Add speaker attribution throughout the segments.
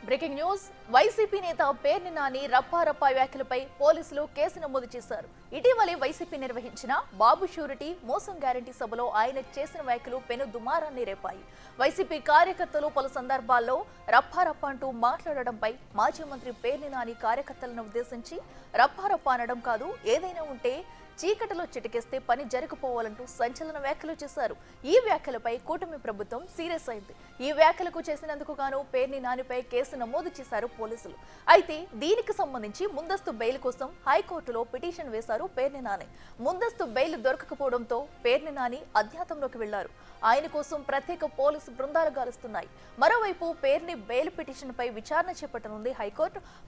Speaker 1: Breaking news YCP నేత పేర్ని నాని రప్పారప్ప వ్యాఖ్యలపై పోలీసులు కేసు నమోదు చేశారు. ఇటీవలే వైసీపీ నిర్వహించిన బాబు షూరిటీ మోసం గ్యారంటీ సభలో ఆయన చేసిన వ్యాఖ్యలు పెను దుమారాన్ని రేపాయి. వైసీపీ కార్యకర్తలు పలు సందర్భాల్లో రప్పారప్ప అంటూ మాట్లాడడంపై మాజీ మంత్రి పేర్ని నాని కార్యకర్తలను ఉద్దేశించి రప్పారప్ప అనడం కాదు, ఏదైనా ఉంటే చీకటిలో చిటికేస్తే పని జరగపోవాలంటూ సంచలన వ్యాఖ్యలు చేశారు. ఈ వ్యాఖ్యలపై కూటమి ప్రభుత్వం సీరియస్ అయింది. ఈ వ్యాఖ్యలకు చేసినందుకు గాను పేర్ని నానిపై కేసు నమోదు చేశారు పోలీసులు. అయితే దీనికి సంబంధించి ముందస్తు బెయిల్ కోసం హైకోర్టులో పిటిషన్ వేశారు పేర్ని నాని. ముందస్తు బెయిల్ దొరకకపోవడంతో పేర్ని నాని అజ్ఞాతంలోకి వెళ్లారు. ఆయన కోసం ప్రత్యేక పోలీసు బృందాలు గాలుస్తున్నాయి. మరోవైపు పేర్ని బెయిల్ పిటిషన్ పై విచారణ చేపట్టనుంది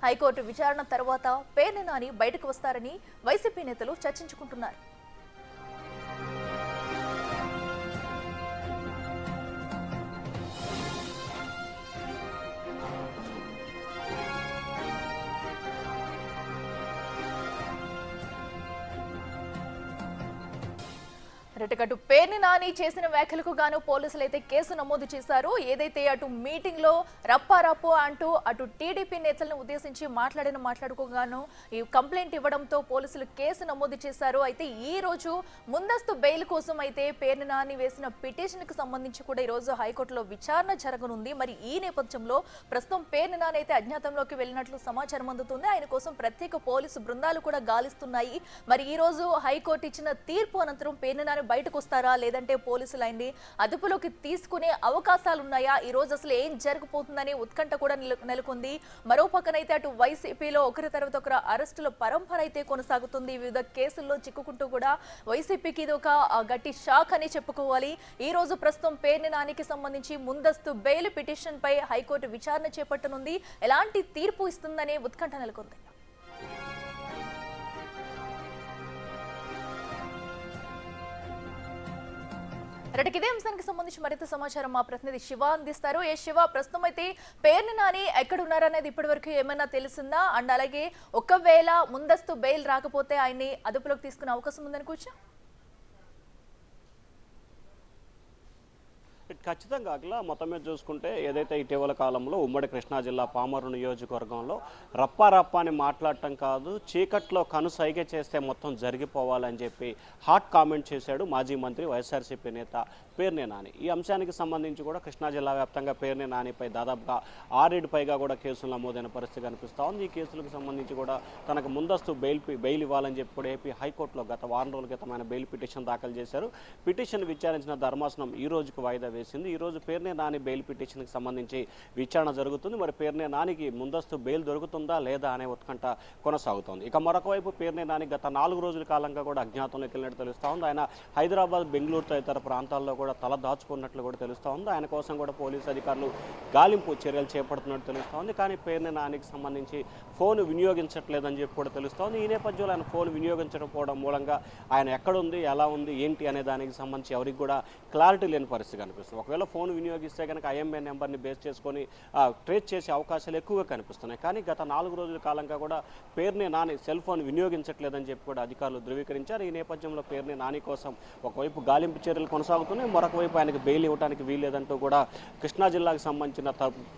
Speaker 1: హైకోర్టు విచారణ తర్వాత పేర్ని నాని బయటకు వస్తారని వైసీపీ నేతలు చర్చించుకుంటున్నారు. అటు పేర్ని నాని చేసిన వ్యాఖ్యలకు గాను పోలీసులు అయితే కేసు నమోదు చేశారు. ఏదైతే అటు మీటింగ్ లో రప్పారప్పో అంటూ అటు టీడీపీ నేతలను ఉద్దేశించి మాట్లాడుకోగాను ఈ కంప్లైంట్ ఇవ్వడంతో పోలీసులు కేసు నమోదు చేశారు. అయితే ఈ రోజు ముందస్తు బెయిల్ కోసం అయితే పేర్ని నాని వేసిన పిటిషన్ కి సంబంధించి కూడా ఈ రోజు హైకోర్టులో విచారణ జరగనుంది. మరి ఈ నేపథ్యంలో ప్రస్తుతం పేర్ని నాని అయితే అజ్ఞాతంలోకి వెళ్ళినట్లు సమాచారం అందుతుంది. ఆయన కోసం ప్రత్యేక పోలీసు బృందాలు కూడా గాలిస్తున్నాయి. మరి ఈ రోజు హైకోర్టు ఇచ్చిన తీర్పు అనంతరం పేర్ని నాని బయటకు వస్తారా, లేదంటే పోలీసులు ఆయన్ని అదుపులోకి తీసుకునే అవకాశాలు ఉన్నాయా, ఈ రోజు అసలు ఏం జరగబోతుందనే ఉత్కంఠ కూడా నెలకొంది. మరో పక్కనైతే అటు వైసీపీలో ఒకరి తర్వాత ఒకరు అరెస్టుల పరంపర అయితే కొనసాగుతుంది. వివిధ కేసుల్లో చిక్కుకుంటూ కూడా వైసీపీకి ఇది ఒక గట్టి షాక్ అని చెప్పుకోవాలి. ఈ రోజు ప్రస్తుతం పేర్ని నానికి సంబంధించి ముందస్తు బెయిల్ పిటిషన్ పై హైకోర్టు విచారణ చేపట్టనుంది. ఎలాంటి తీర్పు ఇస్తుందనే ఉత్కంఠ నెలకొంది. ఇదే అంశానికి సంబంధించి మరింత సమాచారం మా ప్రతినిధి శివ అందిస్తారు. శివ, ప్రస్తుతం అయితే పేర్ని నాని ఎక్కడున్నారనేది ఇప్పటి వరకు ఏమైనా తెలిసిందా? అండ్ అలాగే ఒకవేళ ముందస్తు బెయిల్ రాకపోతే ఆయన్ని అదుపులోకి తీసుకునే అవకాశం ఉందనుకోవచ్చా?
Speaker 2: ఖచ్చితంగా అట్లా మొత్తం మీద చూసుకుంటే ఏదైతే ఇటీవల కాలంలో ఉమ్మడి కృష్ణా జిల్లా పామరు నియోజకవర్గంలో రప్పారప్ప అని మాట్లాడటం కాదు, చీకట్లో కనుసైగ చేస్తే మొత్తం జరిగిపోవాలని చెప్పి హాట్ కామెంట్ చేశాడు మాజీ మంత్రి వైఎస్ఆర్సీపీ నేత పేర్ని నాని. ఈ అంశానికి సంబంధించి కూడా కృష్ణా జిల్లా వ్యాప్తంగా పేర్ని నానిపై దాదాపుగా 6 పైగా కూడా కేసులు నమోదైన పరిస్థితి కనిపిస్తూ ఉంది. ఈ కేసులకు సంబంధించి కూడా తనకు ముందస్తు బెయిల్ ఇవ్వాలని చెప్పి కూడా ఏపీ హైకోర్టులో గత వారం రోజుల క్రితం ఆయన బెయిల్ పిటిషన్ దాఖలు చేశారు. పిటిషన్ విచారించిన ధర్మాసనం ఈ రోజుకు వాయిదా వేసింది. ఈ రోజు పేర్ని నాని బెయిల్ పిటిషన్కి సంబంధించి విచారణ జరుగుతుంది. మరి పేర్ని నానికి ముందస్తు బెయిల్ దొరుకుతుందా లేదా అనే ఉత్కంఠ కొనసాగుతోంది. ఇక మరొక వైపు పేర్ని నాని గత 4 రోజుల కాలంగా కూడా అజ్ఞాతంలోకి వెళ్ళినట్టు తెలుస్తూ ఉంది. ఆయన హైదరాబాద్, బెంగళూరు తదితర ప్రాంతాల్లో కూడా తల దాచుకున్నట్లు కూడా తెలుస్తూ ఉంది. ఆయన కోసం కూడా పోలీసు అధికారులు గాలింపు చర్యలు చేపడుతున్నట్టు తెలుస్తూ ఉంది. కానీ పేర్ని నానికి సంబంధించి ఫోన్ వినియోగించట్లేదని చెప్పి కూడా తెలుస్తోంది. ఈ నేపథ్యంలో ఆయన ఫోన్ వినియోగించకపోవడం మూలంగా ఆయన ఎక్కడుంది, ఎలా ఉంది, ఏంటి అనే దానికి సంబంధించి ఎవరికి కూడా క్లారిటీ లేని పరిస్థితి కనిపిస్తుంది. ఒకవేళ ఫోన్ వినియోగిస్తే కనుక ఐఎంఏ నెంబర్ని బేస్ చేసుకొని ట్రేస్ చేసే అవకాశాలు ఎక్కువగా కనిపిస్తున్నాయి. కానీ గత 4 రోజుల కాలంగా కూడా పేర్ని నాని సెల్ ఫోన్ వినియోగించట్లేదని చెప్పి కూడా అధికారులు ధృవీకరించారు. ఈ నేపథ్యంలో పేర్ని నాని కోసం ఒకవైపు గాలింపు చర్యలు కొనసాగుతున్నాయి, మరొక వైపు ఆయనకు బెయిల్ ఇవ్వడానికి వీల్లేదంటూ కూడా కృష్ణా జిల్లాకు సంబంధించిన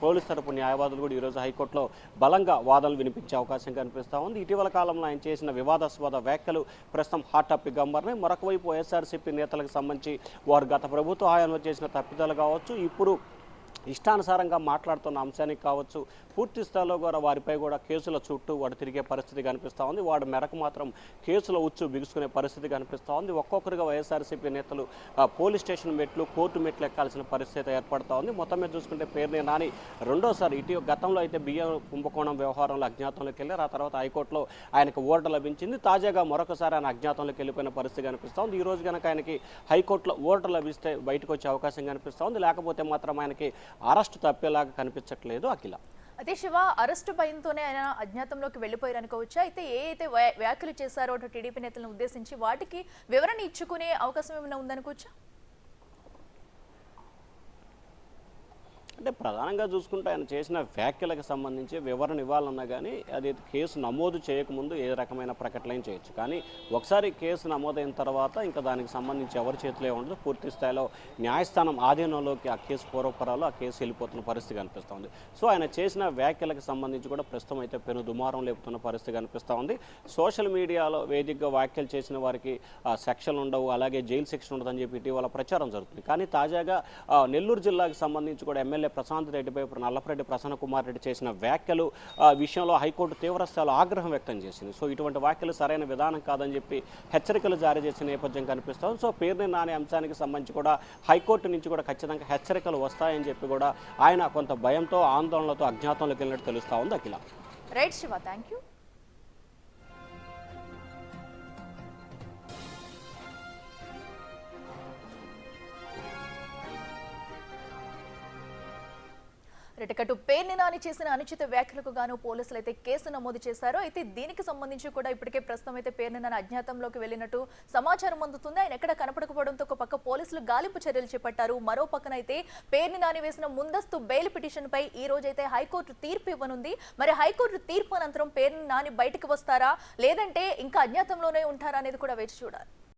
Speaker 2: పోలీసు తరపు న్యాయవాదులు కూడా ఈరోజు హైకోర్టులో బలంగా వాదనలు వినిపించే అవకాశం కనిపిస్తూ ఉంది. ఇటీవల కాలంలో ఆయన చేసిన వివాదాస్పద వ్యాఖ్యలు ప్రస్తుతం హాట్ టాపిక్గా మారినాయి. మరొక వైపు వైఎస్ఆర్సీపీ నేతలకు సంబంధించి వారు గత ప్రభుత్వ హయాంలో చేసిన తప్పిదాలు కావచ్చు, ఇప్పుడు ఇష్టానుసారంగా మాట్లాడుతున్న అంశానికి కావచ్చు, పూర్తి స్థాయిలో కూడా వారిపై కూడా కేసుల చుట్టూ వాడు తిరిగే పరిస్థితి కనిపిస్తూ ఉంది. వాడు మెరకు మాత్రం కేసుల ఉచ్చు బిగుసుకునే పరిస్థితి కనిపిస్తూ ఉంది. ఒక్కొక్కరిగా వైఎస్ఆర్సీపీ నేతలు పోలీస్ స్టేషన్ మెట్లు, కోర్టు మెట్లు ఎక్కాల్సిన పరిస్థితి ఏర్పడుతూ ఉంది. మొత్తం మీద చూసుకుంటే పేర్ని నాని రెండోసారి గతంలో అయితే బియ్యం కుంభకోణం వ్యవహారంలో అజ్ఞాతంలోకి వెళ్ళారు. ఆ తర్వాత హైకోర్టులో ఆయనకు ఊరట లభించింది. తాజాగా మరొకసారి ఆయన అజ్ఞాతంలోకి వెళ్ళిపోయిన పరిస్థితి కనిపిస్తూ ఉంది. ఈ రోజు కనుక ఆయనకి హైకోర్టులో ఊరట లభిస్తే బయటకు వచ్చే అవకాశం కనిపిస్తూ ఉంది. లేకపోతే మాత్రం ఆయనకి అరెస్టు తప్పేలాగా కనిపించట్లేదు. అఖిల,
Speaker 1: అదే శివ, అరెస్టు భయంతోనే ఆయన అజ్ఞాతంలోకి వెళ్ళిపోయారు అనుకోవచ్చా? అయితే అయితే వ్యాఖ్యలు చేశారో టీడీపీ నేతలను ఉద్దేశించి వాటికి వివరణ ఇచ్చుకునే అవకాశం ఏమైనా ఉందనుకోవచ్చా?
Speaker 2: అంటే ప్రధానంగా చూసుకుంటే ఆయన చేసిన వ్యాఖ్యలకు సంబంధించి వివరణ ఇవ్వాలన్నా కానీ అది కేసు నమోదు చేయకముందు ఏ రకమైన ప్రకటన చేయొచ్చు. కానీ ఒకసారి కేసు నమోదైన తర్వాత ఇంకా దానికి సంబంధించి ఎవరి చేతిలో ఉండదు, పూర్తి స్థాయిలో న్యాయస్థానం ఆధీనంలోకి ఆ కేసు పూర్వపరాలు ఆ కేసు వెళ్ళిపోతున్న పరిస్థితి కనిపిస్తోంది. సో ఆయన చేసిన వ్యాఖ్యలకు సంబంధించి కూడా ప్రస్తుతం అయితే పెను దుమారం లేపుతున్న పరిస్థితి కనిపిస్తూ ఉంది. సోషల్ మీడియాలో వేదికగా వ్యాఖ్యలు చేసిన వారికి సెక్షన్లు ఉండవు, అలాగే జైలు శిక్ష ఉండదని చెప్పి ఇటీవల ప్రచారం జరుగుతుంది. కానీ తాజాగా నెల్లూరు జిల్లాకు సంబంధించి కూడా ఎమ్మెల్యే ప్రశాంత్ రెడ్డిపై నల్లపరెడ్డి ప్రసన్న కుమార్ రెడ్డి చేసిన వ్యాఖ్యలు విషయంలో హైకోర్టు తీవ్రస్థాయిలో ఆగ్రహం వ్యక్తం చేసింది. సో ఇటువంటి వ్యాఖ్యలు సరైన విధానం కాదని చెప్పి హెచ్చరికలు జారీ చేసిన నేపథ్యం కనిపిస్తుంది. సో పేరుని నాని అంశానికి సంబంధించి కూడా హైకోర్టు నుంచి కూడా ఖచ్చితంగా హెచ్చరికలు వస్తాయని చెప్పి కూడా ఆయన కొంత భయంతో ఆందోళనలతో అజ్ఞాతంలోకి వెళ్ళినట్టు తెలుస్తూ ఉంది. Akhila.
Speaker 1: Right Shiva, thank you. రెటకట్టు పేర్ని నాని చేసిన అనుచిత వ్యాఖ్యలకు గాను పోలీసులు అయితే కేసు నమోదు చేశారు. అయితే దీనికి సంబంధించి కూడా ఇప్పటికే ప్రస్తుతం అయితే పేర్ని నాని అజ్ఞాతంలోకి వెళ్ళినట్టు సమాచారం అందుతుంది. ఆయన ఎక్కడ కనపడకపోవడంతో ఒక పక్క పోలీసులు గాలింపు చర్యలు చేపట్టారు. మరో పక్కన అయితే పేర్ని నాని వేసిన ముందస్తు బెయిల్ పిటిషన్ పై ఈ రోజు అయితే హైకోర్టు తీర్పు ఇవ్వనుంది. మరి హైకోర్టు తీర్పు అనంతరం పేర్ని నాని బయటకు వస్తారా లేదంటే ఇంకా అజ్ఞాతంలోనే ఉంటారా అనేది కూడా వేచి చూడాలి.